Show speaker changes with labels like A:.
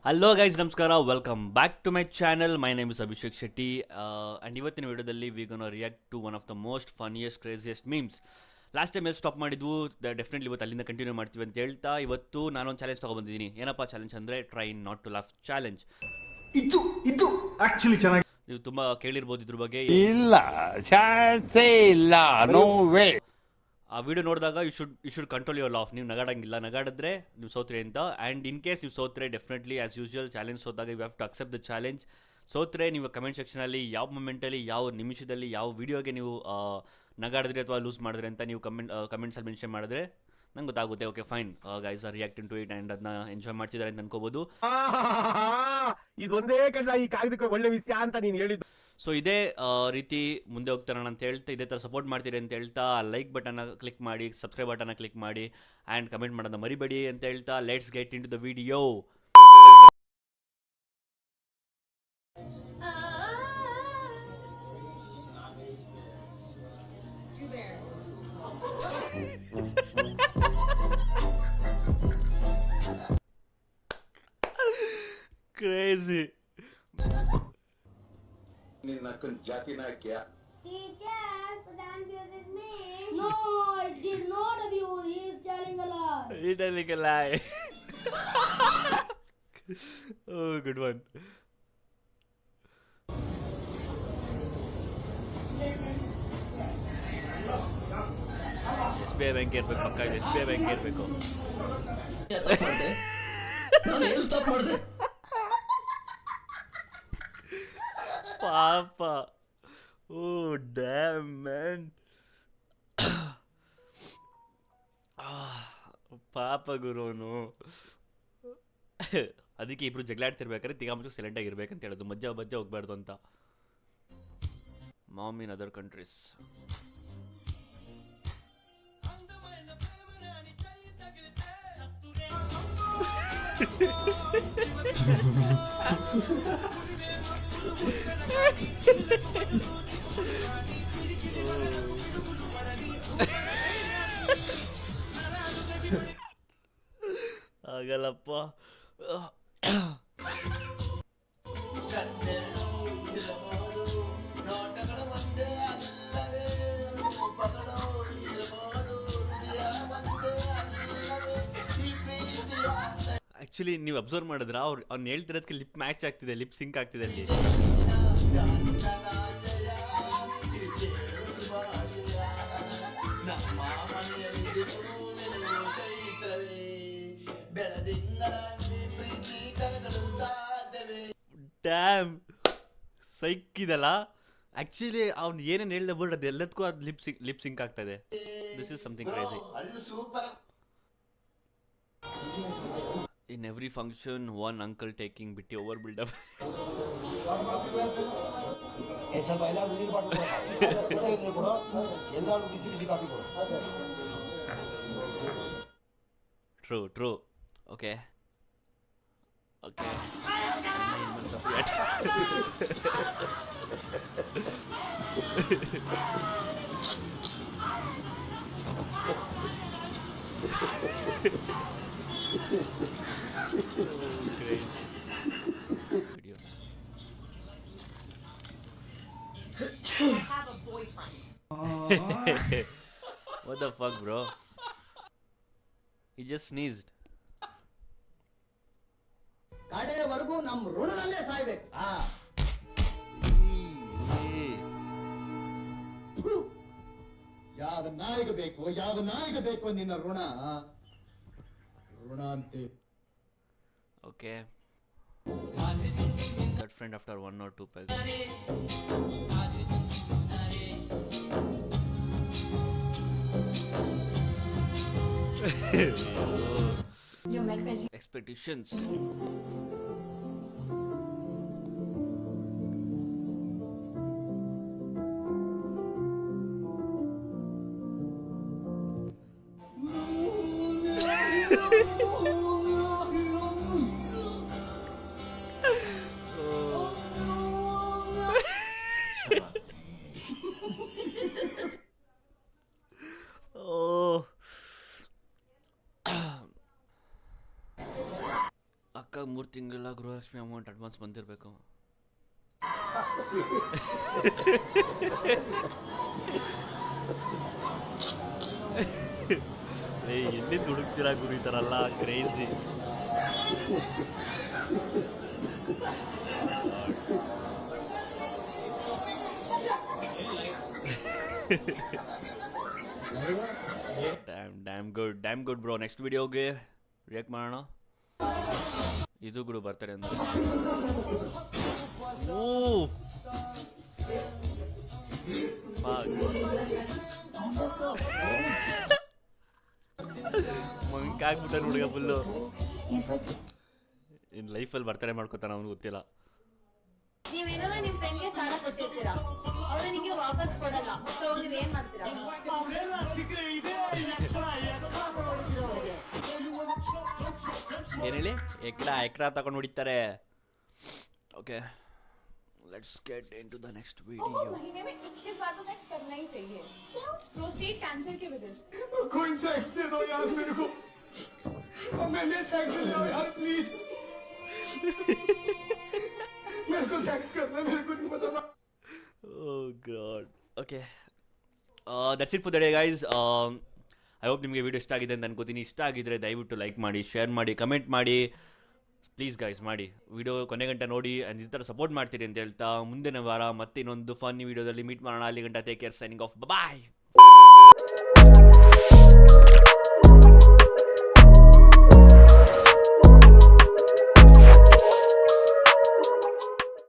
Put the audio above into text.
A: Hello guys, ನಮಸ್ಕಾರ. Welcome back to my channel. My name is Abhishek Shetty. And ಇವತ್ತಿನ ವಿಡಿಯೋದಲ್ಲಿ we gonna react to one of the most funniest craziest memes. Last time ಎಲ್ಲಿ stop ಮಾಡಿದ್ವು, definitely ಇವತ್ತು ಅಲ್ಲಿಂದ continue ಮಾಡ್ತೀವಿ ಅಂತ ಹೇಳ್ತಾ ಇವತ್ತು ನಾನೊಂದು ಚಾಲೆಂಜ್ ತೊಗೊಬಂದಿದ್ದೀನಿ. ಏನಪ್ಪ ಚಾಲೆಂಜ್ ಅಂದರೆ try not to laugh challenge.
B: ಇದು ಆಕ್ಚುಲಿ ಚೆನ್ನಾಗಿ
A: ನೀವು ತುಂಬ ಕೇಳಿರ್ಬೋದು ಇದ್ರ ಬಗ್ಗೆ.
C: ಇಲ್ಲ, ಚಾನ್ಸೇ ಇಲ್ಲ, ನೋ ವೇ.
A: ಆ ವಿಡಿಯೋ ನೋಡಿದಾಗ you should control your laugh. ನೀವು ನಗಾಡಂಗಿಲ್ಲ, ನಗಾಡಿದ್ರೆ ನೀವು ಸೋತ್ರೆ ಅಂತ. ಆ್ಯಂಡ್ ಇನ್ ಕೇಸ್ ನೀವು ಸೋತ್ರೆ ಡೆಫಿನೆಟ್ಲಿ ಆ್ಯಸ್ ಯೂಶುವಲ್ ಚಾಲೆಂಜ್ ಸೋತಾಗ you have to accept the challenge. ಸೋತ್ರೆ ನೀವು ಕಮೆಂಟ್ ಸೆಕ್ಷನಲ್ಲಿ ಯಾವ ಮೊಮೆಂಟಲ್ಲಿ, ಯಾವ ನಿಮಿಷದಲ್ಲಿ, ಯಾವ ವಿಡಿಯೋಗೆ ನೀವು ನಗಾಡಿದ್ರಿ ಅಥವಾ ಲೂಸ್ ಮಾಡಿದ್ರಿ ಅಂತ ನೀವು ಕಮೆಂಟ್ಸಲ್ಲಿ ಮೆನ್ಷನ್ ಮಾಡಿದ್ರೆ ನಂಗೆ ಗೊತ್ತಾಗುತ್ತೆ. Okay fine, guys are reacting to it and ಅದನ್ನ ಎಂಜಾಯ್ ಮಾಡ್ತಿದ್ದಾರೆ ಅಂತ ಅನ್ಕೋಬೋದು.
D: ಇದೊಂದೇ ಕಣ್ಣ ಈ ಕಾಗದಕ್ಕೆ ಒಳ್ಳೆ ವಿಷಯ ಅಂತ ನೀನು ಹೇಳಿದ್ದು.
A: ಸೊ ಇದೇ ರೀತಿ ಮುಂದೆ ಹೋಗ್ತಾನೆ ಅಂತ ಹೇಳ್ತಾ, ಇದೇ ಥರ ಸಪೋರ್ಟ್ ಮಾಡ್ತೀರಿ ಅಂತ ಹೇಳ್ತಾ ಲೈಕ್ ಬಟನ್ನ ಕ್ಲಿಕ್ ಮಾಡಿ, ಸಬ್ಸ್ಕ್ರೈಬ್ ಬಟನ್ನ ಕ್ಲಿಕ್ ಮಾಡಿ ಆ್ಯಂಡ್ ಕಮೆಂಟ್ ಮಾಡೋದನ್ನ ಮರಿಬೇಡಿ ಅಂತ ಹೇಳ್ತಾ let's get into the video. Crazy.
E: ನಿನ್ನ ಅಕ್ಕನ ಜಾತಿನ ಕ್ಯಾ?
F: Teacher, Pradhan abused me. No, I did not abuse. He is telling a lie.
A: He's telling a lie. Oh, good one. SBI bank ಇರ್ಬೇಕು, ಪಕ್ಕ ಇದೆ. SBI ಬ್ಯಾಂಕ್ ಇರಬೇಕು. ಪಾಪ. ಓ dam man. ಪಾಪ ಗುರುನು. ಅದಕ್ಕೆ ಇಬ್ರು ಜಗಳಾಡ್ತಿರ್ಬೇಕಾದ್ರೆ ತಿಗಾಮುಚ್ಚು ಸೈಲೆಂಟ್ ಆಗಿರ್ಬೇಕಂತ ಹೇಳೋದು, ಮಧ್ಯ ಹೋಗ್ಬಾರ್ದು ಅಂತ. Mom in other countries. ಆಗಲ್ಲಪ್ಪ. ಆ್ಯಕ್ಚುಲಿ ನೀವು ಅಬ್ಸರ್ವ್ ಮಾಡಿದ್ರೆ ಅವ್ನು ಹೇಳ್ತಿರೋದಕ್ಕೆ ಲಿಪ್ ಮ್ಯಾಚ್ ಆಗ್ತಿದೆ, ಲಿಪ್ ಸಿಂಕ್ ಆಗ್ತಿದೆ ಅಲ್ಲಿ. ಡ್ಯಾಮ್ ಸೈಕಿದಲ್ಲ. ಆ್ಯಕ್ಚುಲಿ ಅವ್ನು ಏನೇನು ಹೇಳ್ದೆ ಬೋರ್ಡ್ ಅದು ಎಲ್ಲದಕ್ಕೂ ಅದು ಲಿಪ್ ಸಿಂಕ್ ಆಗ್ತಾ ಇದೆ. This is something crazy. In every function, one uncle taking bitty over build up.
G: ऐसा पहला वीडियो पार्ट ಕೊಡು ಎಲ್ಲರೂ ಬಿಸಿ ಬಿಸಿ ಕಾಫಿ ಕೊಡು.
A: True. Okay. Great video.
F: I have a boyfriend.
A: What the fuck, bro? He just sneezed.
G: ಕಡೆಯವರೆಗೂ ನಮ್ಮ ಋಣದಲ್ಲೇ ಸಾಯ್ಬೇಕು. ಯಾವ ನಾಯಿಗೆ ಬೇಕು ನಿನ್ನ ಋಣ ಅಂತೆ.
A: Okay. That friend after 1 or 2 pegs. Expectations. 3 ತಿಂಗಳ ಗೃಹಲಕ್ಷ್ಮಿ ಅಮೌಂಟ್ ಅಡ್ವಾನ್ಸ್ ಬಂದಿರಬೇಕು. ಎಲ್ಲಿಂದ ಹುಡುಕ್ತೀರಾ ಗುರು ಈ ಥರ ಅಲ್ಲ, crazy. Dam good bro. Next ವಿಡಿಯೋಗೆ ರಿಯಾಕ್ಟ್ ಮಾಡೋಣ. ಇದು ಗುರು ಬರ್ತಾರೆ ಅಂದ್ರೆ ಮಂಕಾಗ್ಬಿಟ್ಟ ಹುಡುಗ ಫುಲ್ಲು. ಇನ್ ಲೈಫಲ್ಲಿ ಬರ್ತಾರೆ ಮಾಡ್ಕೋತಾನ, ಅವ್ನಿಗೆ ಗೊತ್ತಿಲ್ಲ.
H: ನೀವೇನಾದ್ರೂ ನಿಮ್ ಫ್ರೆಂಡ್ಗೆ ಸಾಲ ಕೊಟ್ಟಿರ್ತೀರಾ, ಅವ್ರು ನಿಮಗೆ ವಾಪಸ್ ಕೊಡಲ್ಲ, ಸೊ ನೀವೇನ್ ಮಾಡ್ತೀರಾ?
A: ಏನ್ ಹೇಳಿ? ಎಕ್ರಾ ತಗೊಂಡು ಹೊಡಿತಾರೆ. Okay, let's get into the next video.
H: महीने में 21 बार तो सेक्स करना ही चाहिए. प्रोसीड कैंसिल की वजह से.
B: कोई सेक्स दे दो यार मेरे को, मैंने सेक्स दे दो यार प्लीज, मेरे को सेक्स करना है, मेरे को नहीं पता.
A: Oh god. Okay. That's it for the day, guys. I hope ನಿಮಗೆ ವಿಡಿಯೋ ಇಷ್ಟ ಆಗಿದೆ ಅಂತ ಅನ್ಕೋತೀನಿ. ಇಷ್ಟ ಆಗಿದ್ರೆ ದಯವಿಟ್ಟು ಲೈಕ್ ಮಾಡಿ, ಶೇರ್ ಮಾಡಿ, ಕಮೆಂಟ್ ಮಾಡಿ. ಪ್ಲೀಸ್ ಗೈಸ್ ಮಾಡಿ. ವಿಡಿಯೋ ಕೊನೆ ಗಂಟೆ ನೋಡಿ ಈ ಥರ ಸಪೋರ್ಟ್ ಮಾಡ್ತೀರಿ ಅಂತ ಹೇಳ್ತಾ ಮುಂದಿನ ವಾರ ಮತ್ತೆ ಇನ್ನೊಂದು ಫನ್ನಿ ವಿಡಿಯೋದಲ್ಲಿ ಮೀಟ್ ಮಾಡೋಣ. ಅಲ್ಲಿ ಗಂಟ ಟೇಕ್ ಕೇರ್, ಸೈನಿಂಗ್ ಆಫ್, ಬಾಯ್.